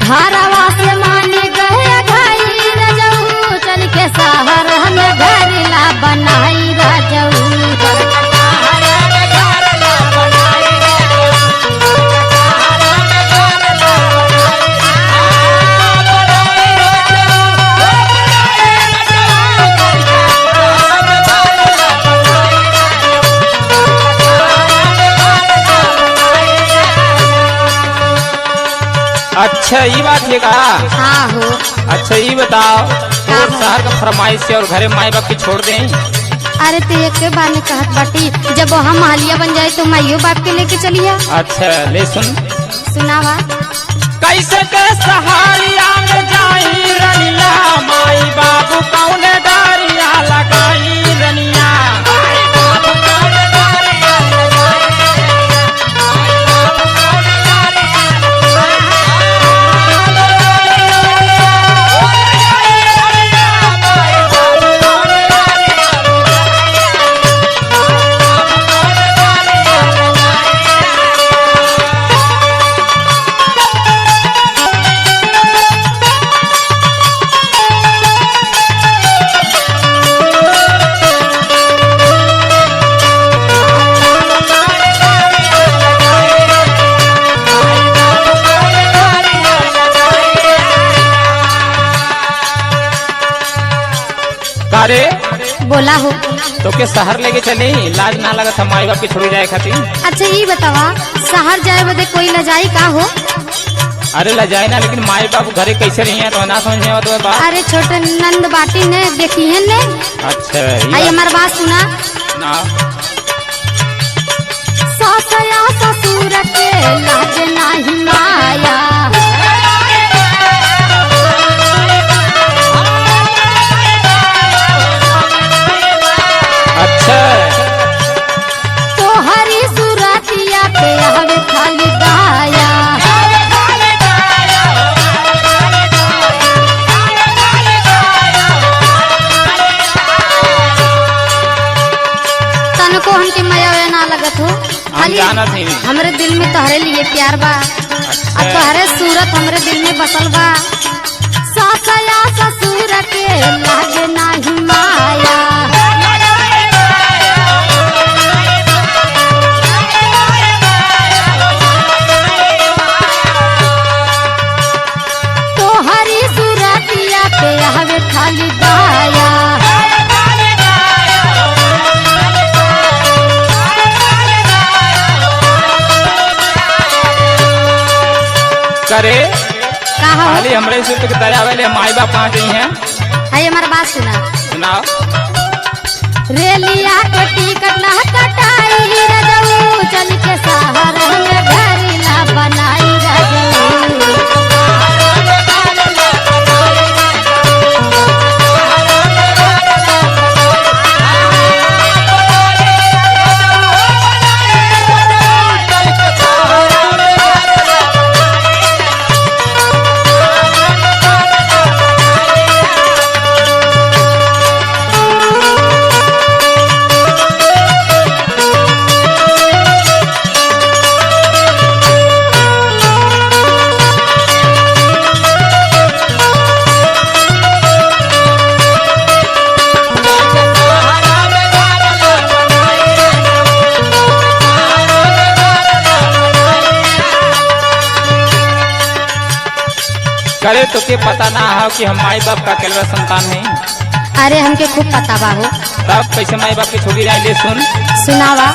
घरवा से माने गए घाई रजऊ चल के शहर हमें घर ला बनाई रजऊ। अच्छा ये बात है का? हाँ हो। अच्छा ये बताओ और शहर का फरमाइश से और घरे माई बाप के छोड़ दें? अरे तो एक के बार में कहत बाटी जब हम मालिया बन जाए तो माइयो बाप के लेके चलिया। अच्छा ले सुन। सुनावा। कैसे के सहारिया में जाई रनिया माई बाबू कौने डारिया लगाई रनिया। अरे बोला हो। तो के शहर लेके चले लाज ना लगा था माई बाप के छोड़ जाए खातिर? अच्छा ये बतावा शहर जाए बदे कोई लजाई का हो? अरे लजाए ना लेकिन माई बाप घरे कैसे रही है तो ना समझ में तो बात। अरे छोटे नंद बाटी ने देखी है ने। अच्छा आई हमार बात सुना ना। ससया ससुर के लाज नाही माया। अच्छा तो हरी सुरतिया पे हवे खाली दाया। तनको हमके माया वाया ना लगत हो। हम जानत नहीं। हमरे दिल में तोहरे लिए प्यार बा। अच्छा। और तोहरे सूरत हमरे दिल में बसल बा। ससया ससुर के लाज नाही माया। तो हरी सुरतिया पे हवे खाली दाया। करे कहा हो? खाली हमरे से तो दया वाले माई बाप कहाँ गई हैं? है हमार बात सुना। सुनाओ। रेलिया के टिकट ना कटाई रजऊ चल के शहर में घर ला बनाई रजऊ। करे तो के पता ना हो कि हम माई बाप का केलवा संतान है? अरे हमके खूब पता बा हो। तब कैसे माई बाप के छोड़ी जाए ले सुन। सुनावा।